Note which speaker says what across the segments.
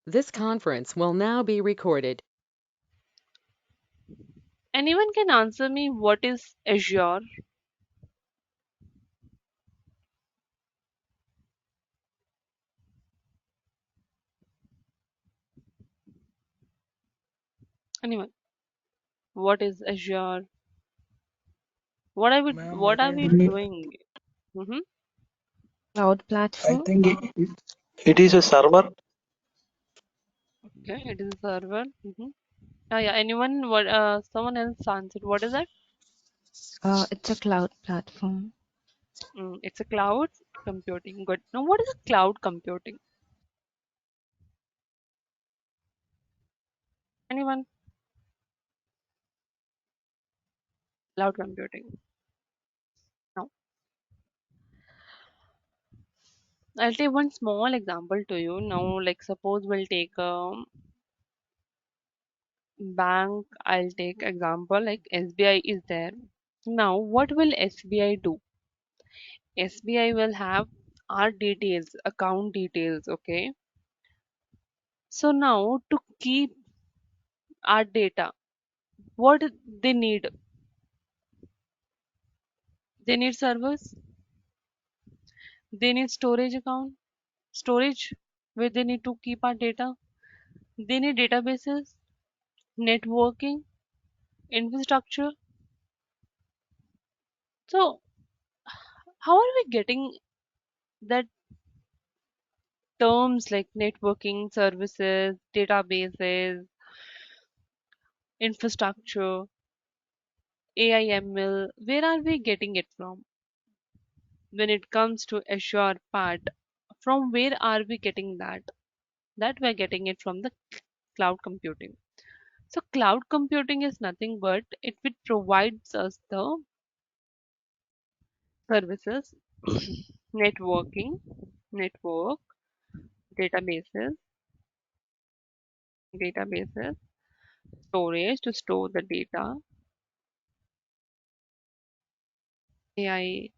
Speaker 1: This conference will now be recorded.
Speaker 2: Anyone can answer me what is Azure? Anyone? What is Azure?
Speaker 3: Ma'am, I
Speaker 2: What are we
Speaker 3: think
Speaker 2: doing? Mm-hmm.
Speaker 4: Cloud
Speaker 3: I
Speaker 4: platform.
Speaker 3: think it is a server.
Speaker 2: Okay, it is a server. Mm-hmm. Oh, yeah. Anyone? What? Someone else answered. What is that?
Speaker 4: It's a cloud platform.
Speaker 2: It's a cloud computing. Good. Now, what is a cloud computing? Anyone? Cloud computing. Now, I'll take one small example to you. Now, like suppose we'll take a bank. I'll take example like SBI is there. Now, what will SBI do? SBI will have our details, account details. Okay. So now to keep our data, what they need? They need servers. They need storage account, storage where they need to keep our data. They need databases, networking, infrastructure. So how are we getting that terms like networking services, databases, infrastructure, AIML? Where are we getting it from? When it comes to Azure part, from where are we getting that? That we're getting it from the cloud computing. So cloud computing is nothing but it provides us the services, networking, network, databases, databases, storage to store the data, AIML,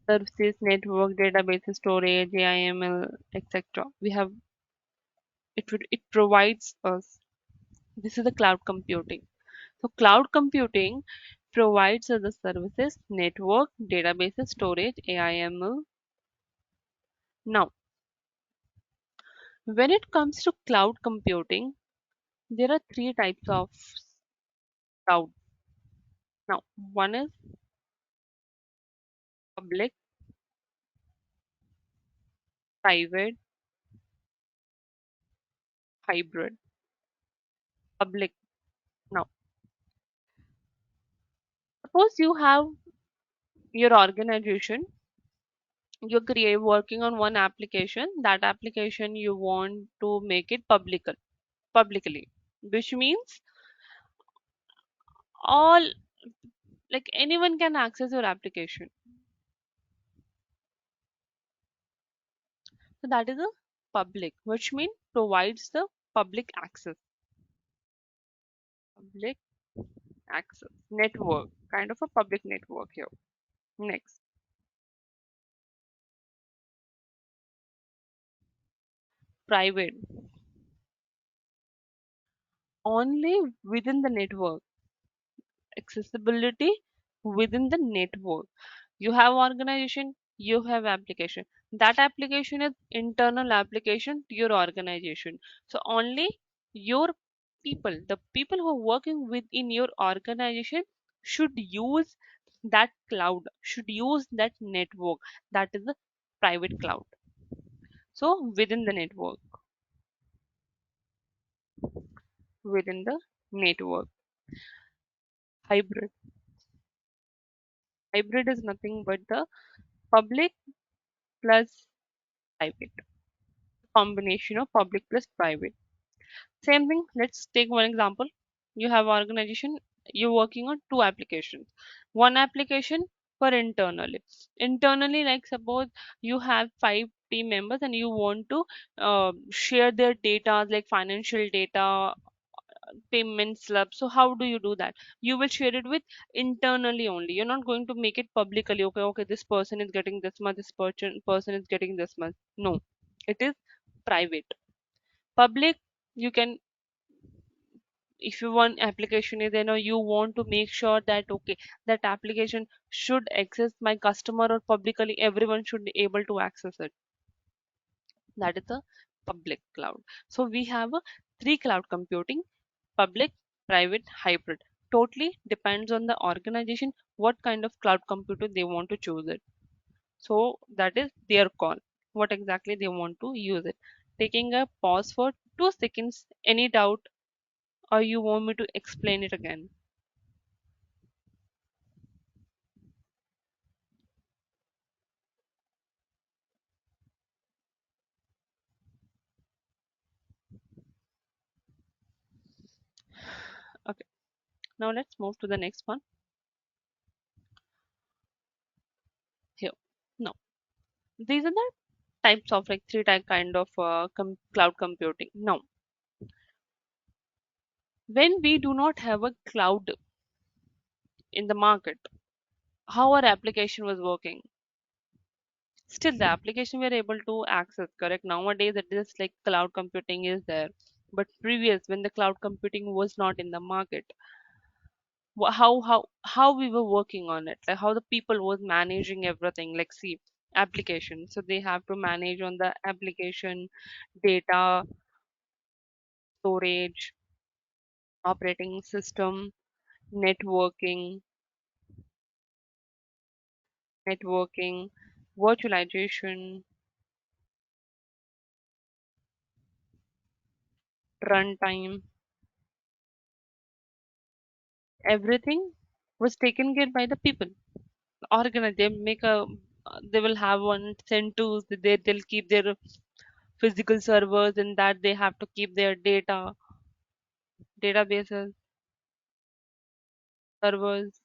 Speaker 2: services, network, databases, storage, AIML, etc. We have it provides us. This is the cloud computing. So cloud computing provides us the services, network, databases, storage, AIML. Now, when it comes to cloud computing, there are three types of cloud. Now, one is public, private, hybrid. Public. Now, suppose you have your organization, you're working on one application. That application you want to make it publicly, which means all like anyone can access your application. So that is a public, which means provides the public access. Public access network, kind of a public network here. Next, private, only within the network, accessibility within the network. You have organization, you have application. That application is internal application to your organization. So only your the people who are working within your organization should use that cloud, should use that network. That is the private cloud. So within the network, hybrid. Hybrid is nothing but the public plus private, combination of public plus private. Same thing, let's take one example. You have organization, you're working on two applications. One application for internally. Internally, like suppose you have five team members and you want to share their data like financial data, payment slip. So how do you do that? You will share it with internally only. You're not going to make it publicly. Okay, okay, this person is getting this much, this person is getting this much. No, it is private. Public, you can, if you want application is there, you want to make sure that okay, that application should access my customer or publicly everyone should be able to access it. That is the public cloud. So we have a three cloud computing: public, private, hybrid. Totally depends on the organization what kind of cloud computer they want to choose it. So that is their call, what exactly they want to use it. Taking a pause for 2 seconds. Any doubt, or you want me to explain it again? Okay, now let's move to the next one here. Now, these are the types of like three type kind of cloud computing. Now, when we do not have a cloud in the market, how our application was working? Still, the application we are able to access, correct? Nowadays, it is like cloud computing is there. But previous, when the cloud computing was not in the market, how we were working on it, like how the people was managing everything. Like, see, application. So they have to manage on the application data, storage, operating system, networking, networking, virtualization, runtime. Everything was taken care by the people. Organize. They make a. They will have one CentOS. They'll keep their physical servers, and that they have to keep their databases, servers.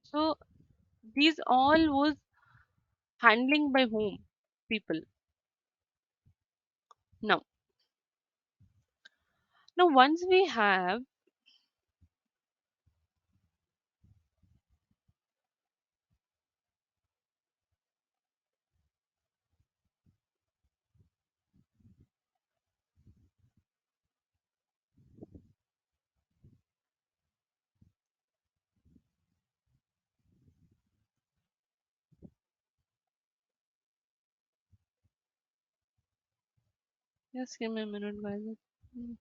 Speaker 2: So these all was handling by whom? People. Now, now once we have, just give me a minute, guys. Mm,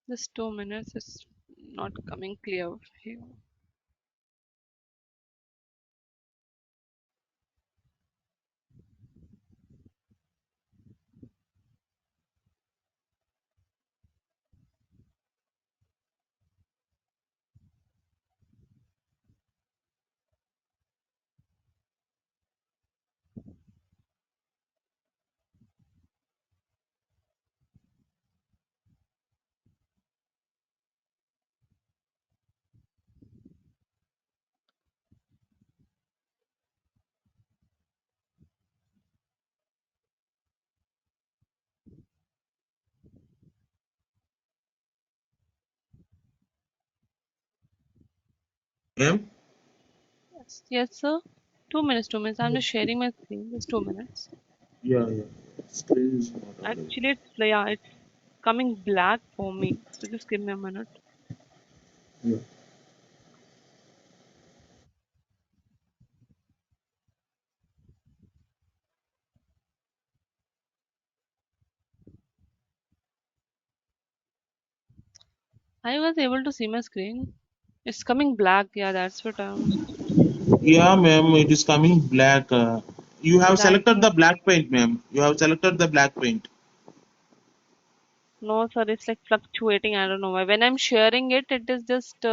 Speaker 2: just 2 minutes. It's not coming clear here.
Speaker 5: Ma'am?
Speaker 2: Yes, yes, sir. 2 minutes, 2 minutes. I'm just sharing my screen. Just 2 minutes.
Speaker 5: Yeah, yeah. Screen is not available.
Speaker 2: Actually, it's yeah, it's coming black for me. So just give me a minute.
Speaker 5: Yeah.
Speaker 2: I was able to see my screen. It's coming black. Yeah, that's what I was.
Speaker 5: Yeah, ma'am, it is coming black. You have
Speaker 2: That
Speaker 5: selected the black paint, ma'am. You have selected the black paint.
Speaker 2: no, sir, it's like fluctuating. I don't know why. When I'm sharing it, it is just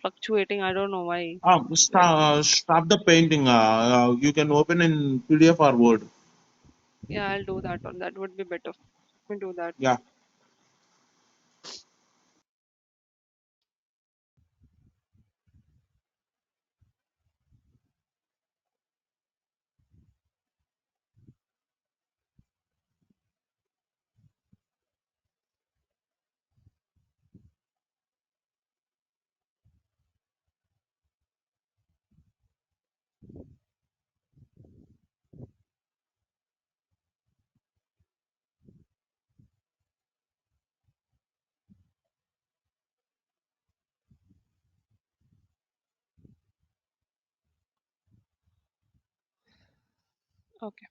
Speaker 2: fluctuating. I don't know why. Let me.
Speaker 5: Stop the painting. You can open in PDF or Word.
Speaker 2: Yeah, I'll do that one. That would be better. Let me do that.
Speaker 5: Yeah.
Speaker 2: Okay.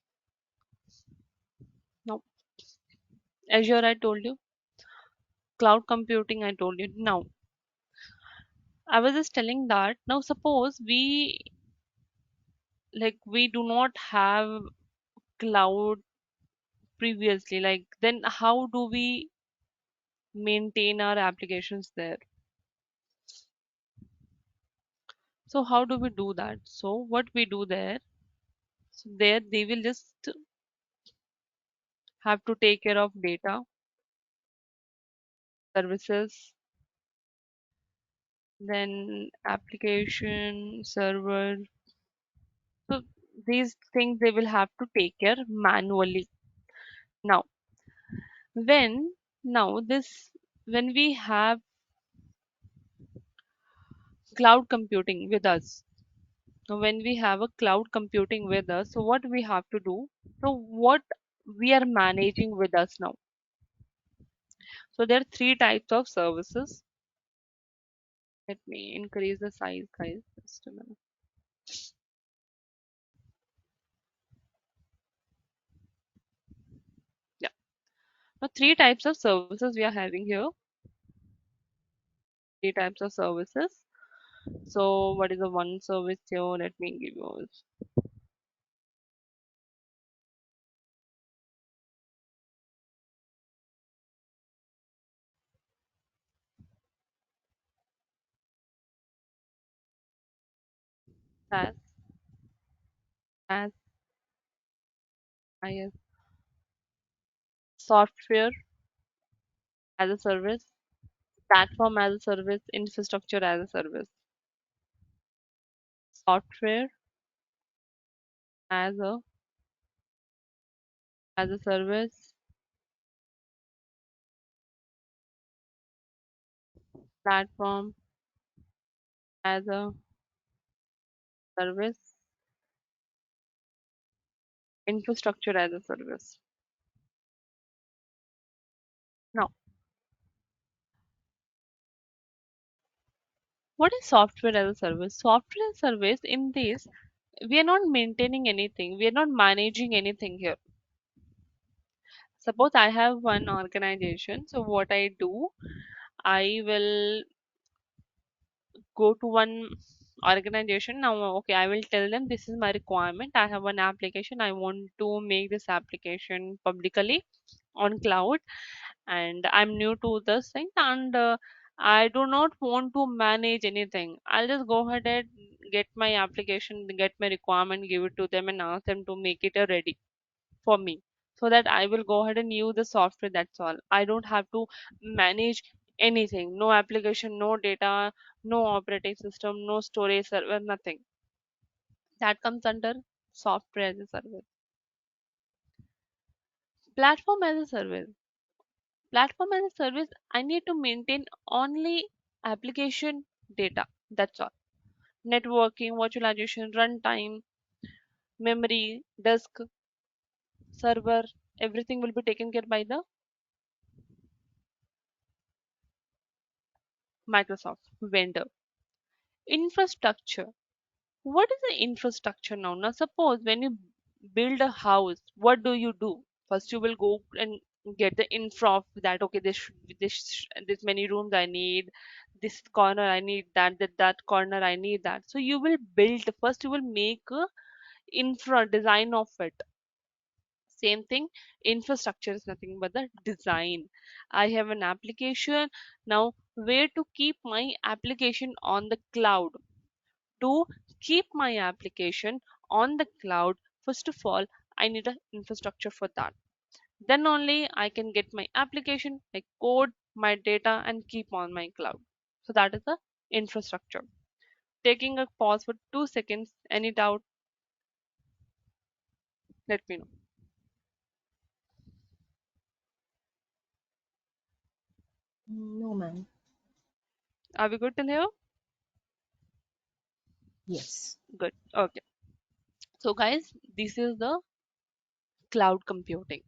Speaker 2: Now, Azure, I told you. Cloud computing, I told you. Now, I was just telling that. Now, suppose we do not have cloud previously. Like, then how do we maintain our applications there? So, how do we do that? So, what we do there? So, there they will just have to take care of data, services, then application, server. So these things they will have to take care manually. Now, when now this when we have cloud computing with us, now when we have a cloud computing with us, so what we have to do? So what we are managing with us now. So there are three types of services. Let me increase the size, guys. Just a minute. Yeah. Now three types of services we are having here. Three types of services. So what is the one service here? Let me give you SaaS as IS software as a service, platform as a service, infrastructure as a service. Software as a service, platform as a service, infrastructure as a service. Now, what is software as a service? Software as a service in this, we are not maintaining anything, we are not managing anything here. Suppose I have one organization, so what I do, I will go to one organization. Now okay, I will tell them this is my requirement. I have one application, I want to make this application publicly on cloud, and I'm new to this thing, and I do not want to manage anything. I'll just go ahead and get my application, get my requirement, give it to them, and ask them to make it ready for me, so that I will go ahead and use the software. That's all. I don't have to manage anything. No application, no data, no operating system, no storage server, nothing. That comes under software as a service. Platform as a service. Platform as a service, I need to maintain only application data. That's all. Networking, virtualization, runtime, memory, disk, server, everything will be taken care by the Microsoft vendor. Infrastructure. What is the infrastructure now? Now, suppose when you build a house, what do? First, you will go and get the infra of that. Okay, this many rooms I need, this corner I need that corner I need that. So you will build first. You will make a infra design of it. Same thing, infrastructure is nothing but the design. I have an application. Now, where to keep my application on the cloud? To keep my application on the cloud, first of all, I need an infrastructure for that. Then only I can get my application, my code, my data, and keep on my cloud. So that is the infrastructure. Taking a pause for 2 seconds. Any doubt? Let me know.
Speaker 4: No, ma'am.
Speaker 2: Are we good till here?
Speaker 4: Yes.
Speaker 2: Good. Okay. So guys, this is the cloud computing.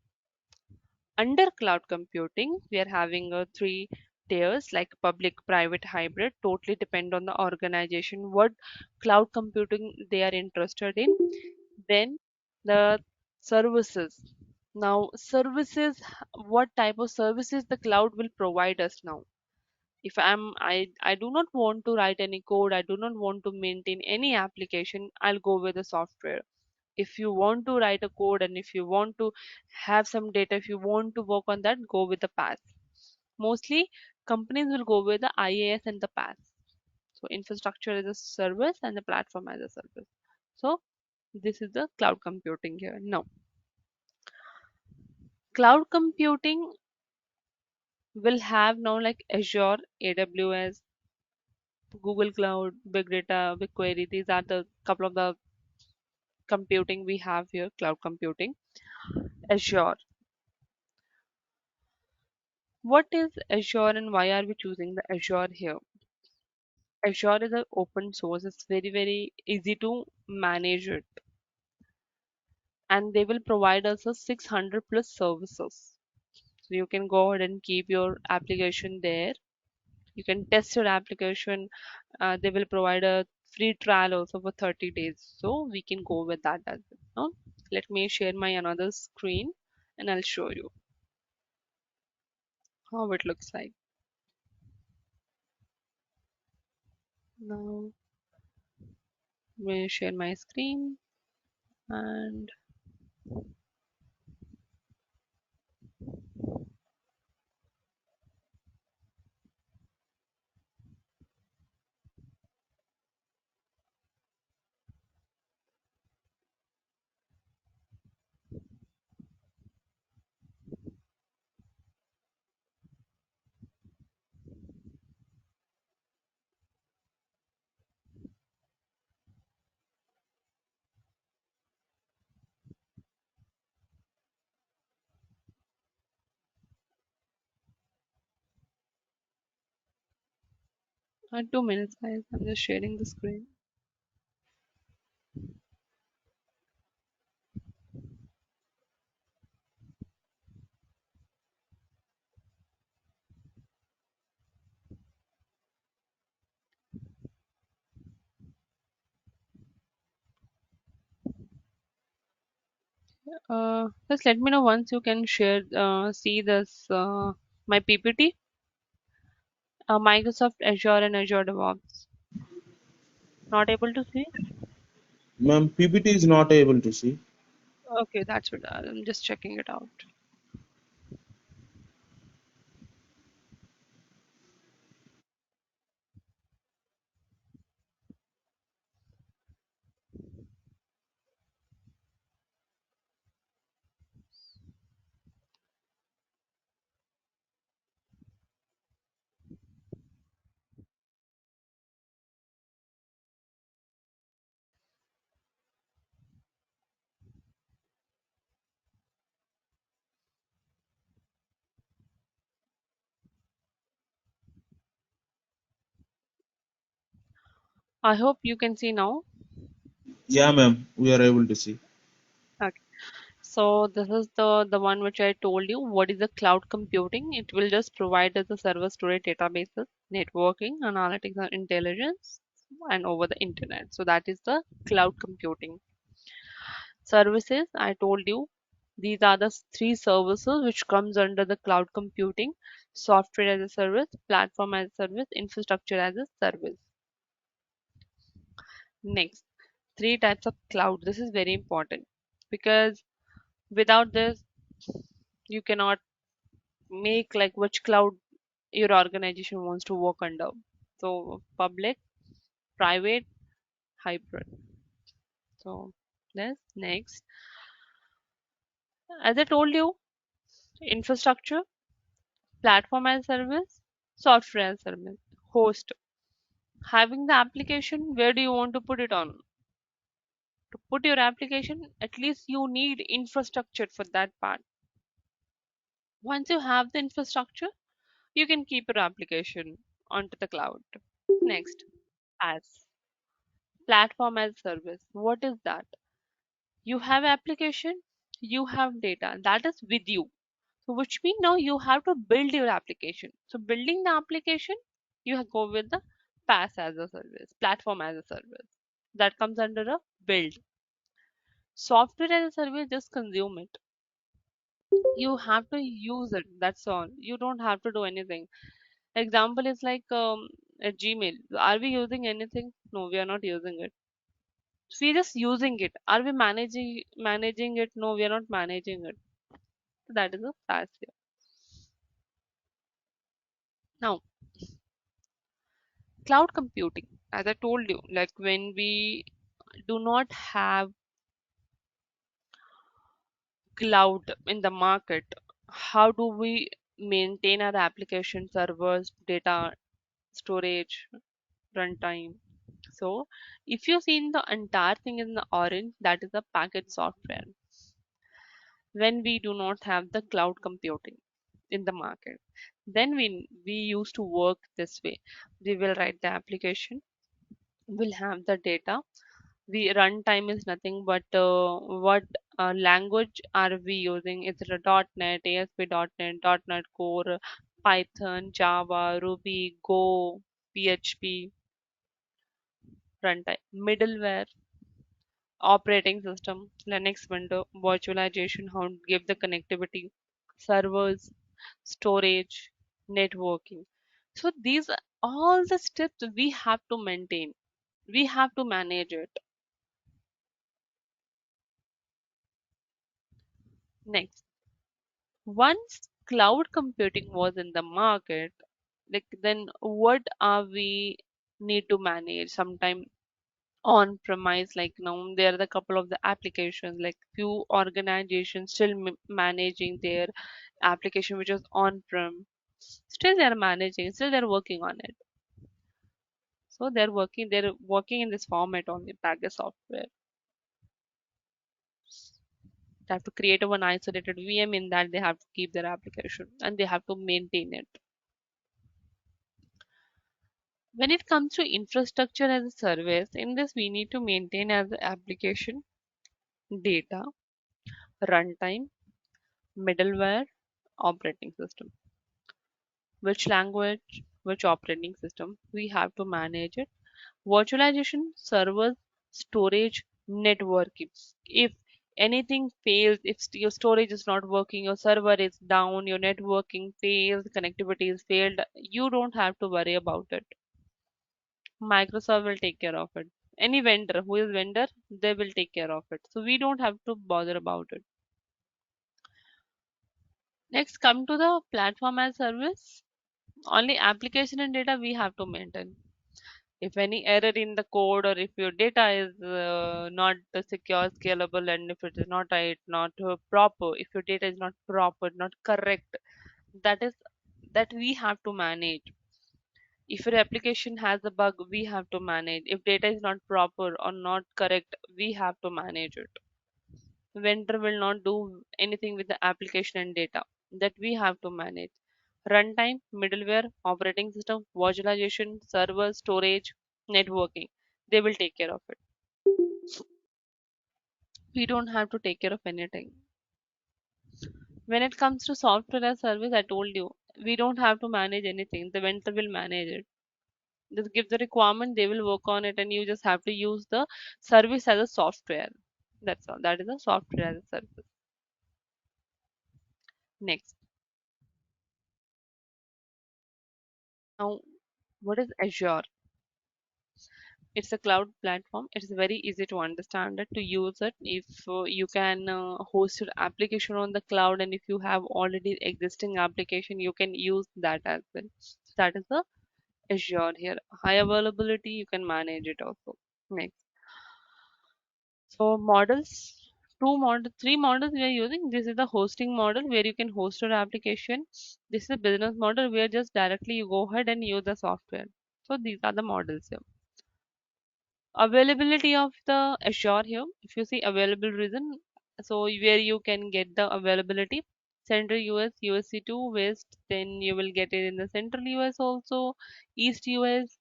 Speaker 2: Under cloud computing, we are having three tiers like public, private, hybrid. Totally depend on the organization what cloud computing they are interested in. Then the services. Now services, what type of services the cloud will provide us now? If I do not want to write any code, I do not want to maintain any application, I'll go with the software. If you want to write a code and if you want to have some data, if you want to work on that, go with the PaaS. Mostly companies will go with the IaaS and the PaaS. So infrastructure as a service and the platform as a service. So this is the cloud computing here. Now cloud computing will have now like Azure, AWS, Google Cloud, Big Data, BigQuery. These are the couple of the computing we have here, cloud computing. Azure. What is Azure and why are we choosing the Azure here? Azure is an open source. It's very easy to manage it, and they will provide us a 600 plus services. So you can go ahead and keep your application there. You can test your application. They will provide a free trial also for 30 days. So we can go with that as well. No? Let me share my another screen and I'll show you how it looks like. Now, we share my screen and at 2 minutes, guys. I'm just sharing the screen. Just let me know once you can share, see this, my PPT, Microsoft Azure and Azure Devops. Not able to see?
Speaker 5: Ma'am, PPT is not able to see.
Speaker 2: Okay, that's what I'm just checking it out. I hope you can see now.
Speaker 5: Yeah, ma'am, we are able to see.
Speaker 2: Okay. So this is the one which I told you. What is the cloud computing? It will just provide us the server storage databases, networking, analytics, and intelligence, and over the internet. So that is the cloud computing. Services, I told you, these are the three services which comes under the cloud computing: software as a service, platform as a service, infrastructure as a service. Next, three types of cloud. This is very important because without this, you cannot make like which cloud your organization wants to work under. So public, private, hybrid. So let's next. As I told you, infrastructure, platform as service, software as service, host. Having the application, where do you want to put it on? To put your application, at least you need infrastructure for that part. Once you have the infrastructure, you can keep your application onto the cloud. Next, as platform as service. What is that? You have application, you have data that is with you. So which means now you have to build your application. So building the application, go with the PaaS as a service, platform as a service. That comes under a build. Software as a service, just consume it. You have to use it. That's all. You don't have to do anything. Example is like a Gmail. Are we using anything? No, we are not using it. We're just using it. Are we managing it? No, we are not managing it. That is a SaaS here. Now, cloud computing. As I told you, like when we do not have cloud in the market, how do we maintain our application servers, data storage, runtime? So, if you see in the entire thing in the orange, that is the package software. When we do not have the cloud computing in the market, then we used to work this way. We will write the application, we'll have the data. We runtime is nothing but what language are we using? Is it a .NET, ASP.NET, .NET Core, Python, Java, Ruby, Go, PHP? Runtime, middleware, operating system, Linux window, virtualization, how to give the connectivity, servers, storage, networking. So these are all the steps we have to maintain. We have to manage it. Next, once cloud computing was in the market, like then what are we need to manage? Sometime on premise, like now there are the couple of the applications, like few organizations still managing their application which is on prem. Still they're managing, still they're working on it. So they're working in this format only, package software. They have to create a one isolated VM, in that they have to keep their application and they have to maintain it. When it comes to infrastructure as a service, in this we need to maintain as the application, data, runtime, middleware, operating system. Which language, which operating system, we have to manage it. Virtualization, servers, storage, networking. If anything fails, if your storage is not working, your server is down, your networking fails, connectivity is failed, you don't have to worry about it. Microsoft will take care of it. Any vendor who is vendor, they will take care of it. So we don't have to bother about it. Next, come to the platform as service. Only application and data we have to maintain. If any error in the code, or if your data is not secure, scalable, and if it is not right, not proper, if your data is not proper, not correct, that is that we have to manage. If your application has a bug, we have to manage. If data is not proper or not correct, we have to manage it. Vendor will not do anything with the application and data, that we have to manage. Runtime, middleware, operating system, virtualization, server, storage, networking. They will take care of it. We don't have to take care of anything. When it comes to software as service, I told you, we don't have to manage anything. The vendor will manage it. Just give the requirement, they will work on it, and you just have to use the service as a software. That's all. That is a software as a service. Next. Now, what is Azure? It's a cloud platform. It's very easy to understand it, to use it. If you can host your application on the cloud, and if you have already existing application, you can use that as well. That is the Azure here. High availability, you can manage it also. Next. So models, three models we are using. This is the hosting model where you can host your application. This is a business model where just directly you go ahead and use the software. So these are the models here. Availability of the Azure here. If you see available region, so where you can get the availability. Central US, USC2, West, then you will get it in the Central US also, East US.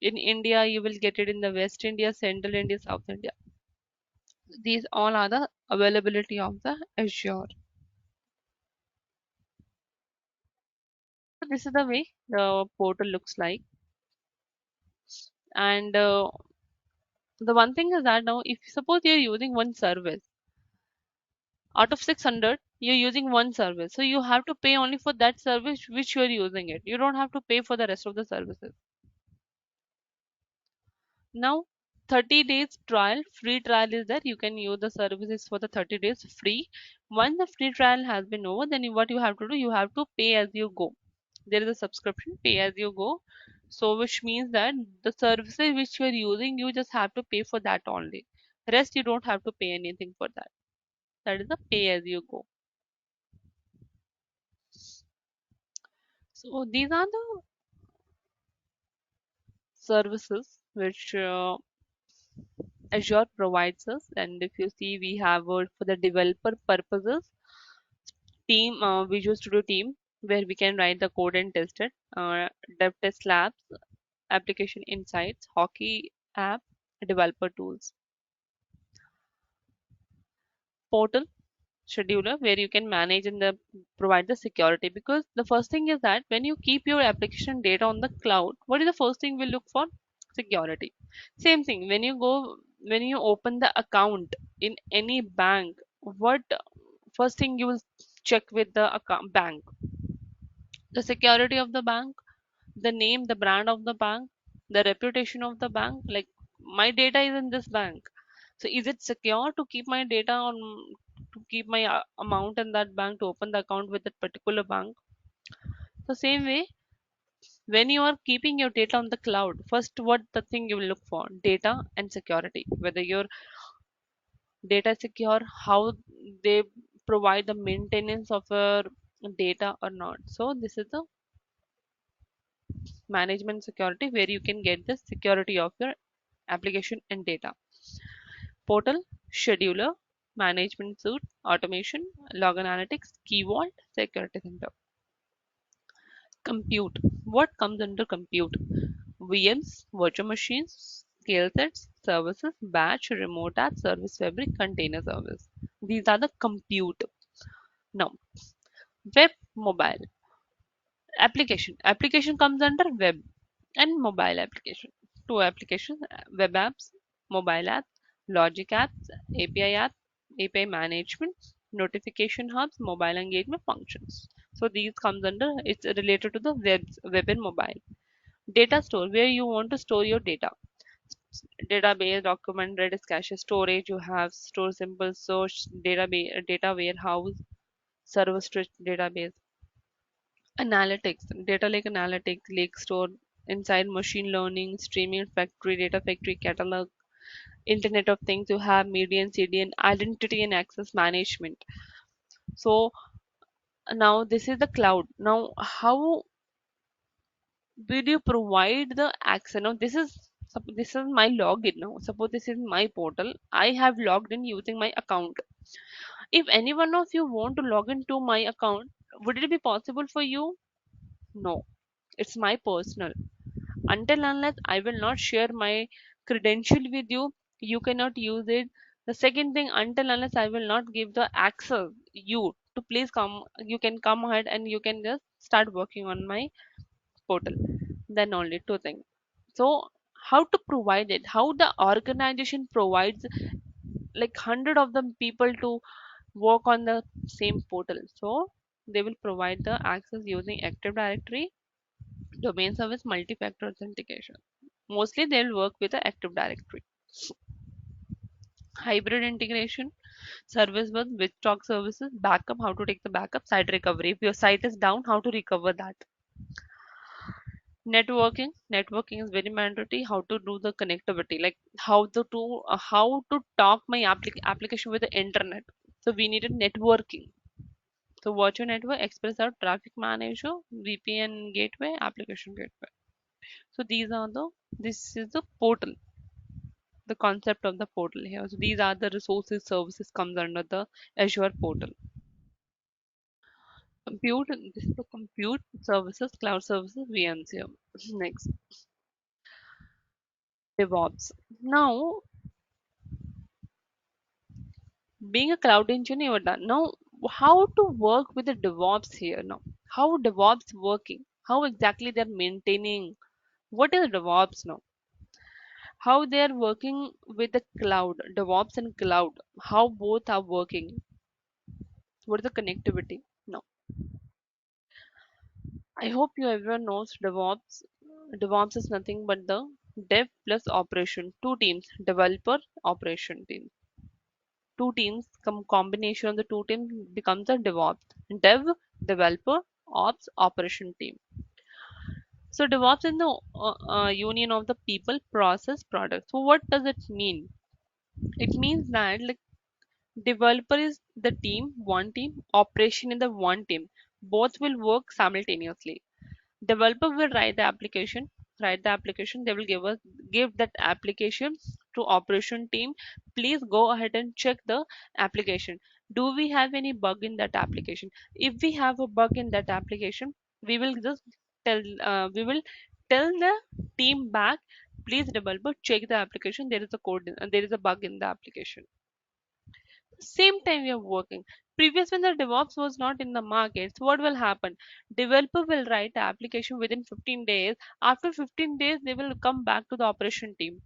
Speaker 2: In India, you will get it in the West India, Central India, South India. These all are the availability of the Azure. So this is the way the portal looks like. And the one thing is that now, if suppose you're using one service, out of 600, you're using one service. So you have to pay only for that service which you're using it. You don't have to pay for the rest of the services. Now, 30 days trial, free trial is there. You can use the services for the 30 days free. Once the free trial has been over, then what you have to do, you have to pay as you go. There is a subscription, pay as you go. So which means that the services which you are using, you just have to pay for that only. Rest you don't have to pay anything for that. That is the pay as you go. So these are the services which Azure provides us. And if you see, we have for the developer purposes, team Visual Studio team, where we can write the code and test it. Dev test labs, application insights, hockey app, developer tools. Portal scheduler, where you can manage and provide the security, because the first thing is that when you keep your application data on the cloud, what is the first thing we look for? Security. Same thing when you open the account in any bank, what first thing you will check with the account bank? The security of the bank, the name, the brand of the bank, the reputation of the bank. Like, my data is in this bank, so is it secure to keep my data on, to keep my amount in that bank, to open the account with that particular bank? So same way, when you are keeping your data on the cloud, first what the thing you will look for? Data and security, whether your data is secure, how they provide the maintenance of your data or not. So this is the management security, where you can get the security of your application and data. Portal, scheduler, management suite, automation, log analytics, key vault, security center. Compute. What comes under compute? VMs, virtual machines, scale sets, services, batch, remote app, service fabric, container service. These are the compute. Now, web, mobile. Application comes under web and mobile application. Two applications: web apps, mobile apps, logic apps, API apps, API management, notification hubs, mobile engagement functions. So these comes under, it's related to the web and mobile. Data store, where you want to store your data. Database, document, Redis cache, storage, you have store simple search, database, data warehouse, server storage database. Analytics, data lake analytics, lake store, inside machine learning, streaming factory, data factory, catalog, Internet of Things, you have media and CDN, identity and access management. So now this is the cloud. Now how will you provide the access? Now this is my login. Now suppose this is my portal. I have logged in using my account. If any one of you want to log into my account, would it be possible for you? No, it's my personal. Until unless I will not share my credential with you, you cannot use it. The second thing, until unless I will not give the access you to please come, you can come ahead and you can just start working on my portal. Then only two things. So how to provide it? How the organization provides like 100 of them people to work on the same portal? So they will provide the access using Active Directory, domain service, multi-factor authentication. Mostly they'll work with the Active Directory. Hybrid integration, service bus, with stock services, backup, how to take the backup, site recovery. If your site is down, how to recover that. Networking is very mandatory. How to do the connectivity, like how to talk my application with the internet. So we needed networking. So virtual network, express out, traffic manager, VPN gateway, application gateway. So this is the portal, the concept of the portal here. So these are the resources, services comes under the Azure portal. Compute, this is the compute services, cloud services, VMs here. Next, DevOps. Now, being a cloud engineer, you're done. Now, how to work with the DevOps here now? How DevOps working? How exactly they're maintaining? What is DevOps now? How they're working with the cloud, DevOps and cloud? How both are working? What is the connectivity? Now, I hope you everyone knows DevOps. DevOps is nothing but the dev plus operation. Two teams, developer, operation team. Two teams, combination of the two teams becomes a DevOps. Dev, developer, ops, operation team. So DevOps is the union of the people, process, product. So what does it mean? It means that like developer is the team, one team, operation is the one team. Both will work simultaneously. Developer will write the application. They will give that application to operation team. Please go ahead and check the application. Do we have any bug in that application? If we have a bug in that application, we will just we will tell the team back, please developer check the application, there is a there is a bug in the application. Same time we are working. Previous, when the DevOps was not in the market, so what will happen? Developer will write the application within 15 days. After 15 days, they will come back to the operation team.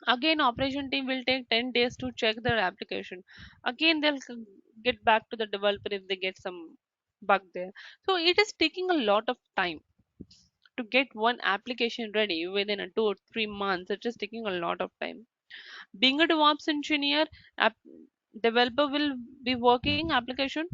Speaker 2: Again, operation team will take 10 days to check their application. Again, they'll get back to the developer if they get some bug there. So it is taking a lot of time to get one application ready within a 2 or 3 months. It is taking a lot of time. Being a DevOps engineer, app developer will be working application,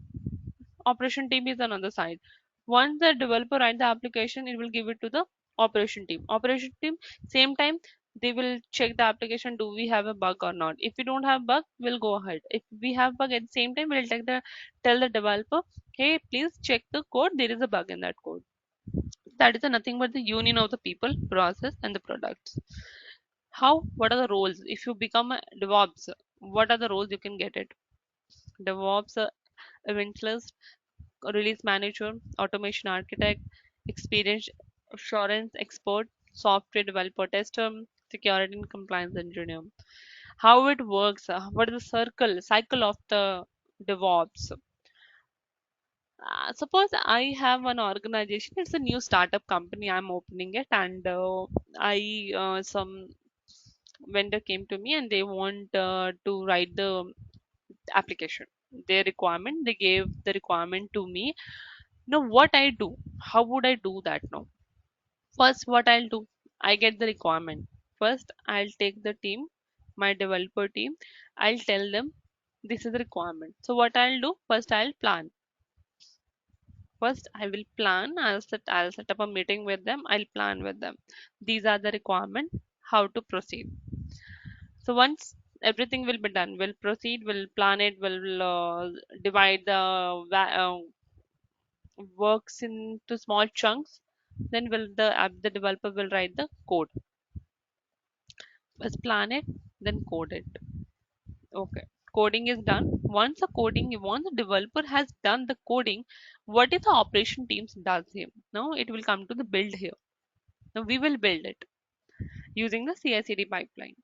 Speaker 2: operation team is another side. Once the developer write the application, it will give it to the operation team. Operation team, same time, they will check the application, do we have a bug or not. If we don't have bug, we'll go ahead. If we have bug, at the same time we'll tell the developer, hey, please check the code, there is a bug in that code. That is nothing but the union of the people, process, and the products. How, what are the roles if you become a DevOps? What are the roles you can get it? DevOps, evangelist, release manager, automation architect, experience assurance expert, software developer tester, security and compliance engineer. How it works? What is the cycle of the DevOps? Suppose I have an organization. It's a new startup company. I'm opening it, and I some vendor came to me and they want to write the application. Their requirement. They gave the requirement to me. Now what I do? How would I do that now? First, what I'll do? I get the requirement. First, I'll take the team, my developer team. I'll tell them this is the requirement. So what I'll do? First, I'll plan. First, I will plan. I'll set up a meeting with them. I'll plan with them. These are the requirement. How to proceed. So once everything will be done, we'll proceed. We'll plan it. We'll divide the works into small chunks. Then will the developer will write the code. First plan it, then code it. Okay. Coding is done. Once the developer has done the coding, what is the operation teams does here? Now it will come to the build here. Now we will build it using the CI/CD pipeline.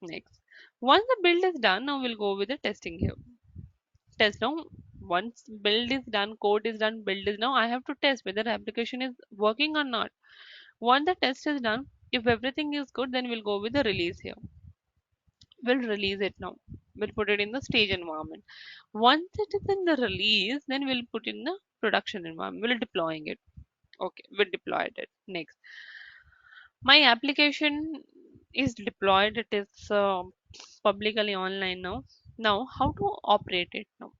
Speaker 2: Next, once the build is done, now we'll go with the testing here. Test now. Once build is done, code is done, build is now. I have to test whether the application is working or not. Once the test is done, if everything is good, then we'll go with the release here. We'll release it now. We'll put it in the stage environment. Once it is in the release, then we'll put in the production environment. We'll deploying it. Okay, we deployed it. Next, My application is deployed. It is publicly online now. Now, how to operate it now?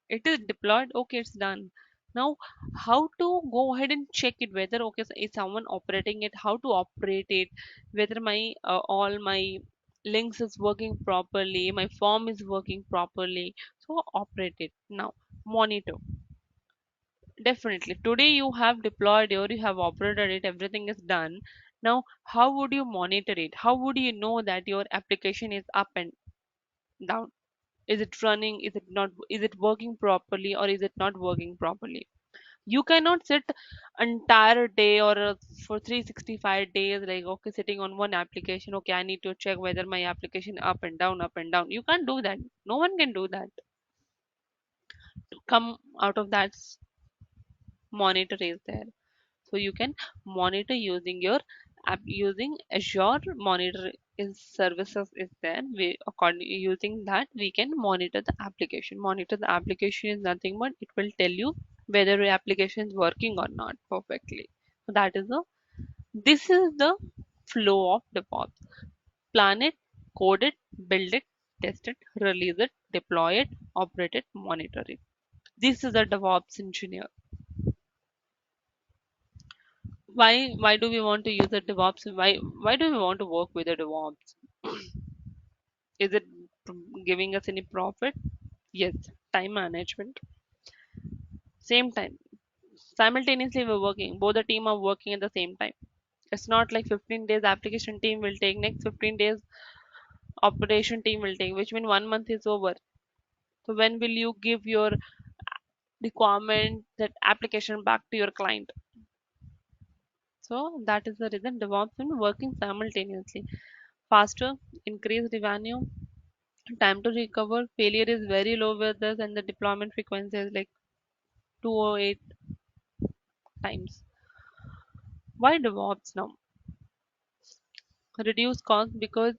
Speaker 2: It is deployed. Okay, it's done. Now, how to go ahead and check it whether okay is someone operating it? How to operate it? Whether my all my links is working properly, my form is working properly. So operate it now. Monitor. Definitely. Today you have deployed or you have operated it, everything is done. Now, how would you monitor it? How would you know that your application is up and down? Is it running? Is it not? Is it working properly or is it not working properly? You cannot sit entire day or for 365 days like okay sitting on one application. Okay, I need to check whether my application up and down, up and down. You can't do that. No one can do that. To come out of that, monitor is there. So you can monitor using your app using Azure monitor is services is there. We according using that we can monitor the application. Monitor the application is nothing but it will tell you whether your application is working or not perfectly. So that is the this is the flow of DevOps. Plan it, code it, build it, test it, release it, deploy it, operate it, monitor it. This is a DevOps engineer. Why do we want to use a DevOps? Why do we want to work with a DevOps? Is it giving us any profit? Yes. Time management. Same time. Simultaneously we're working. Both the team are working at the same time. It's not like 15 days application team will take, next 15 days operation team will take, which means 1 month is over. So when will you give your requirement that application back to your client? So that is the reason DevOps is working simultaneously. Faster, increased revenue, time to recover, failure is very low with this, and the deployment frequency is like 208 times. Why DevOps now? Reduce cost because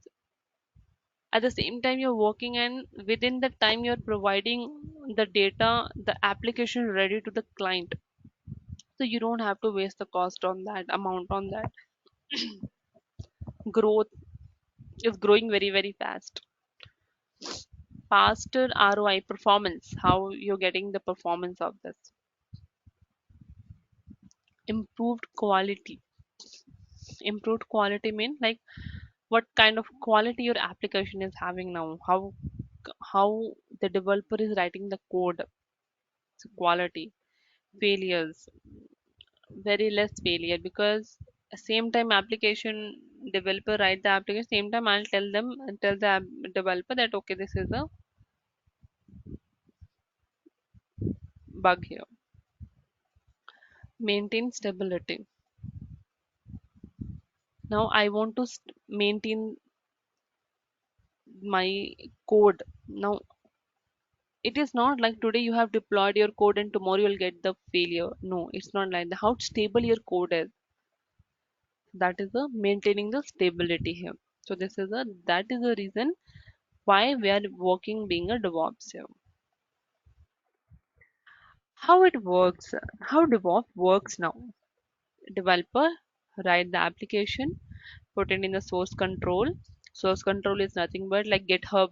Speaker 2: at the same time you're working and within the time you're providing the data, the application ready to the client. So you don't have to waste the cost on that amount on that. Growth is growing very, very fast. Faster ROI performance, how you're getting the performance of this. Improved quality. Improved quality mean like what kind of quality your application is having now, how the developer is writing the code. So quality, failures, very less failure because same time application developer write the application, same time I'll tell the developer that okay this is a bug here. Maintain stability. Now I want to maintain my code. Now it is not like today you have deployed your code and tomorrow you'll get the failure. No, it's not like that. How stable your code is, that is the maintaining the stability here. So this is a that is the reason why we are working being a DevOps here. How it works, how DevOps works now. Developer write the application, put it in the source control. Source control is nothing but like GitHub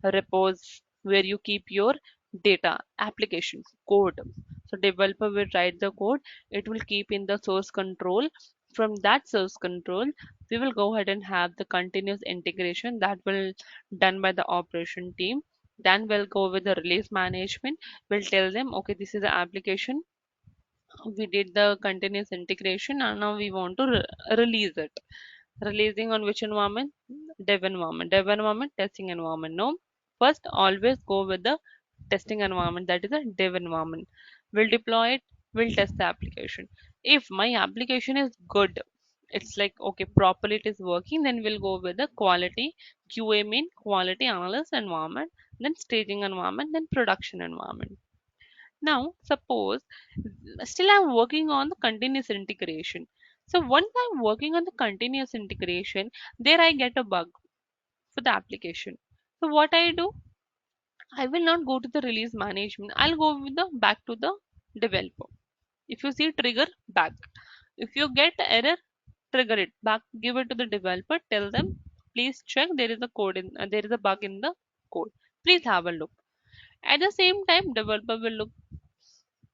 Speaker 2: repos where you keep your data, applications, code. So developer will write the code, it will keep in the source control. From that source control, we will go ahead and have the continuous integration that will done by the operation team. Then we'll go with the release management. We'll tell them, okay, this is the application. We did the continuous integration and now we want to release it. Releasing on which environment? Dev environment. Dev environment, testing environment. No. First, always go with the testing environment. That is a dev environment. We'll deploy it. We'll test the application. If my application is good, it's like okay, properly it is working. Then we'll go with the quality QA mean quality analyst environment. Then staging environment. Then production environment. Now, suppose still I'm working on the continuous integration. So once I'm working on the continuous integration, there I get a bug for the application. So what I do, I will not go to the release management. I'll go with the back to the developer. If you see trigger back, if you get error, trigger it back, give it to the developer, tell them please check, there is a code in there is a bug in the code, please have a look. At the same time, developer will look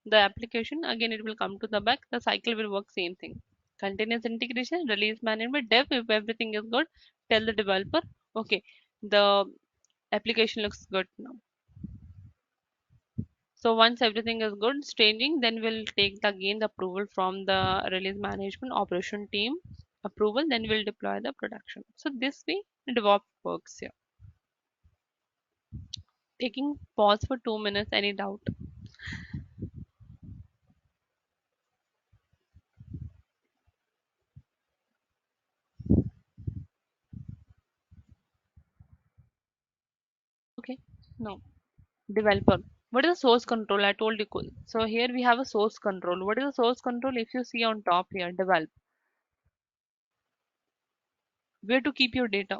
Speaker 2: the application, again it will come to the back, the cycle will work same thing. Continuous integration, release management, dev, if everything is good, tell the developer okay, the application looks good now. So once everything is good, staging, then we'll take again the approval from the release management operation team approval, then we'll deploy the production. So this way DevOps works here. Taking pause for 2 minutes, any doubt? Okay, no. Developer. What is the source control? I told you. So here we have a source control. What is the source control? If you see on top here, develop. Where to keep your data?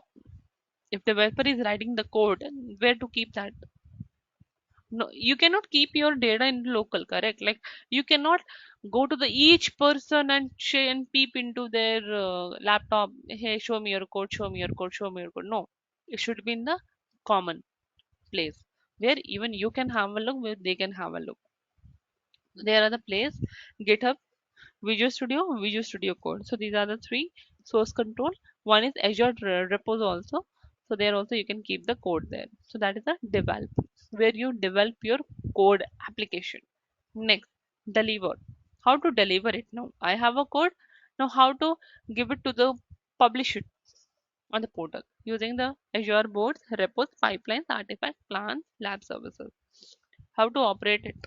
Speaker 2: If developer is writing the code, where to keep that? No, you cannot keep your data in local, correct? Like you cannot go to the each person and and peep into their laptop. Hey, show me your code. Show me your code. Show me your code. No, it should be in the common place where even you can have a look, where they can have a look. There are the place GitHub, Visual Studio Code. So these are the three source control. One is Azure Repos also. So there also you can keep the code there. So that is a develop, where you develop your code application. Next, deliver. How to deliver it now? I have a code. Now how to give it to the publish it on the portal using the Azure boards, repos, pipelines, artifacts, plans, lab services. How to operate it?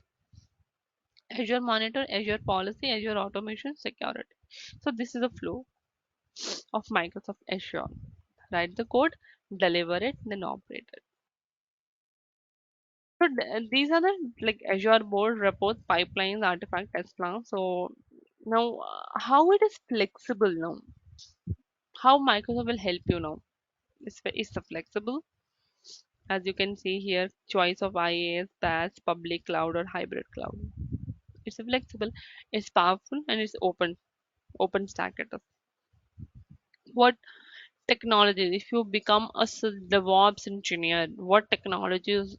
Speaker 2: Azure Monitor, Azure Policy, Azure Automation, Security. So this is the flow of Microsoft Azure. Write the code, deliver it, then operate it. So these are the like Azure board reports, pipelines, artifact test plans. So now how it is flexible now? How Microsoft will help you now? It's the flexible, as you can see here, choice of IaaS, PaaS, public cloud or hybrid cloud. It's flexible, it's powerful, and it's open stack it up. What technologies, if you become a DevOps engineer, what technologies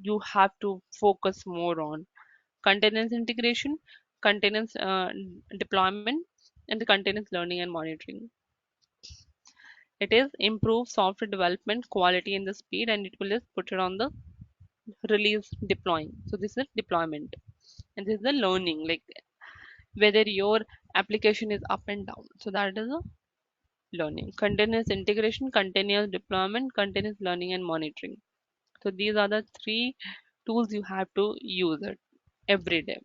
Speaker 2: you have to focus more on? Continuous integration, continuous deployment, and the continuous learning and monitoring. It is improve software development quality and the speed, and it will just put it on the release deploying. So this is deployment, and this is the learning, like whether your application is up and down. So that is a learning. Continuous integration, continuous deployment, continuous learning and monitoring. So these are the three tools you have to use it every day.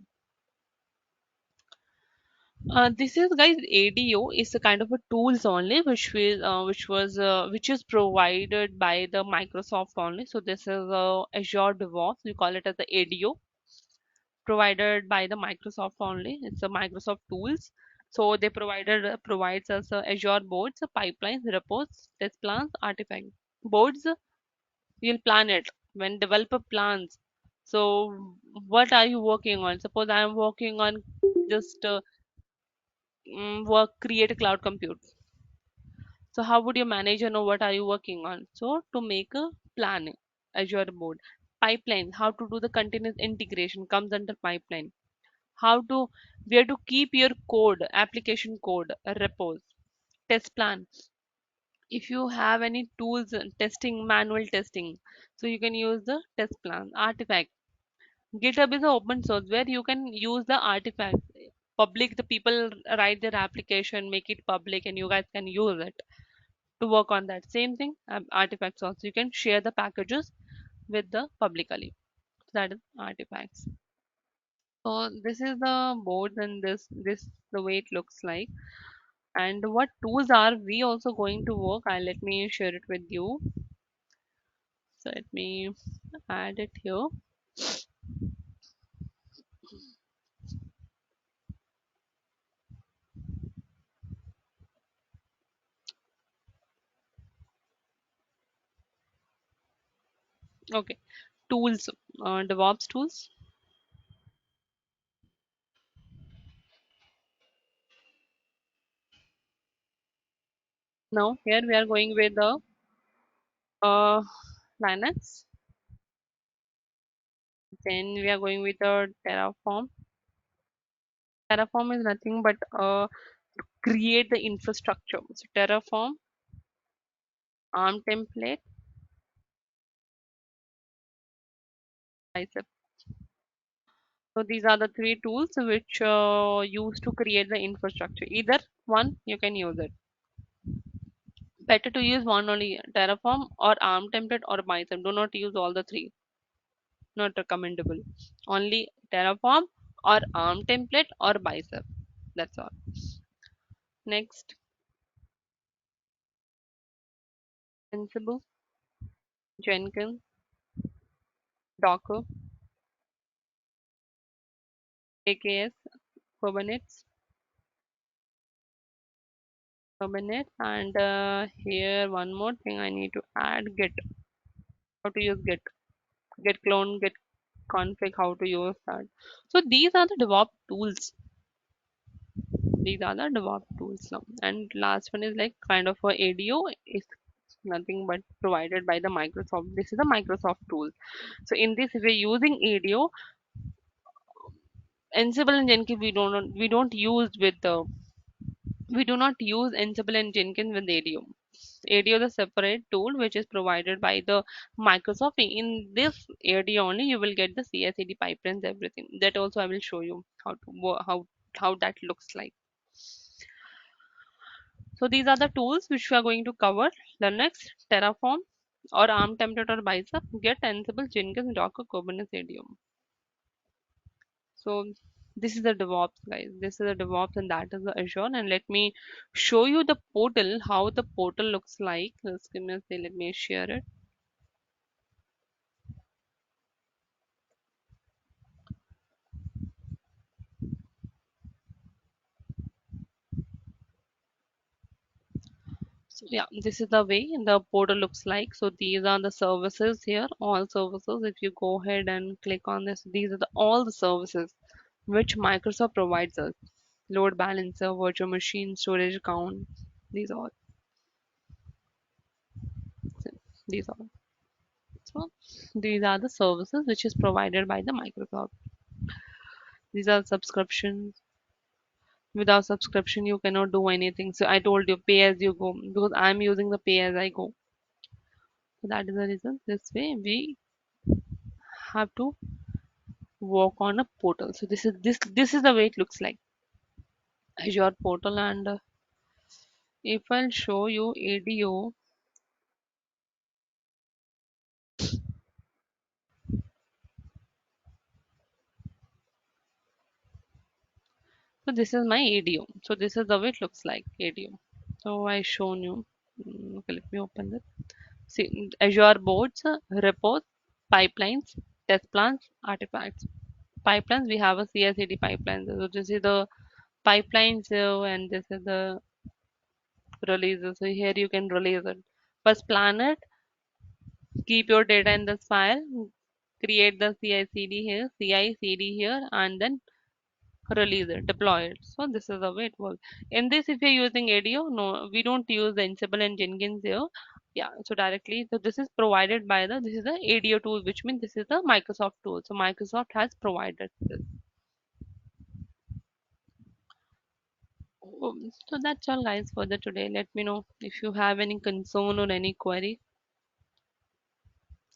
Speaker 2: This is guys, ADO is a kind of a tools only which is provided by the Microsoft only. So this is Azure DevOps. We call it as the ADO, provided by the Microsoft only. It's a Microsoft tools. So they provides us Azure boards, pipelines, reports, test plans, artifact boards. You'll plan it when developer plans. So what are you working on? Suppose I am working on just work create a cloud compute. So how would your manager know what are you working on? So to make a plan, Azure board, pipeline, how to do the continuous integration comes under pipeline. How to where to keep your code, application code, repos, test plan. If you have any tools testing, manual testing, so you can use the test plan. Artifact, GitHub is an open source where you can use the artifacts. Public, the people write their application, make it public, and you guys can use it to work on that. Same thing, artifacts also. You can share the packages with the publicly. So that is artifacts. So this is the board, and this the way it looks like. And what tools are we also going to work? Let me share it with you. So let me add it here. Okay, tools, DevOps tools. Now here we are going with the uh, Linux. Then we are going with the Terraform. Terraform is nothing but create the infrastructure. So Terraform, ARM template, bicep. So these are the three tools which used to create the infrastructure. Either one you can use it. Better to use one only, Terraform or ARM template or bicep. Do not use all the three. Not recommendable. Only Terraform or ARM template or bicep. That's all. Next, Ansible, Jenkins, Docker, AKS, Kubernetes, and here one more thing I need to add, Git. How to use Git. Git clone, Git config, how to use that. So these are the DevOps tools. These are the DevOps tools now. And last one is like kind of a ADO. Is nothing but provided by the Microsoft. This is a Microsoft tool. So in this, if we're using ADO, Ansible and Jenkins, we don't use with the we do not use Ansible and Jenkins with ADO. ADO is a separate tool which is provided by the Microsoft. In this ADO only, you will get the CI/CD pipelines, everything. That also I will show you how that looks like. So these are the tools which we are going to cover. Linux, Terraform, or ARM template or Bicep, Git, Ansible, Jenkins, Docker, Kubernetes, ADO. So this is the DevOps, guys. This is the DevOps, and that is the Azure. And let me show you the portal, how the portal looks like. Just give me a second, let me share it. So yeah, this is the way the portal looks like. So these are the services here, all services. If you go ahead and click on this, these are all the services which Microsoft provides us. Load balancer, virtual machine, storage account, these all. These all. So these are the services which is provided by the Microsoft. These are subscriptions. Without subscription, you cannot do anything. So I told you pay as you go because I'm using the pay as I go. So that is the reason. This way we have to work on a portal. So this is the way it looks like, Azure portal. And if I'll show you ADO, so this is my ADO. So this is the way it looks like, ADO. So I shown you. Okay, let me open it. See, Azure boards, repos, pipelines, test plans, artifacts. Pipelines, we have a CI/CD pipeline. So this is the pipelines, and this is the releases. So here you can release it. First plan it, keep your data in this file, create the CI/CD here, and then release it, deploy it. So this is the way it works. In this, if you're using ADO, no, we don't use the Ansible and Jenkins here. Yeah, so directly, so this is provided by this is the ADO tool, which means this is the Microsoft tool. So Microsoft has provided this. So that's all, guys, for the today. Let me know if you have any concern or any query,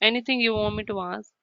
Speaker 2: anything you want me to ask.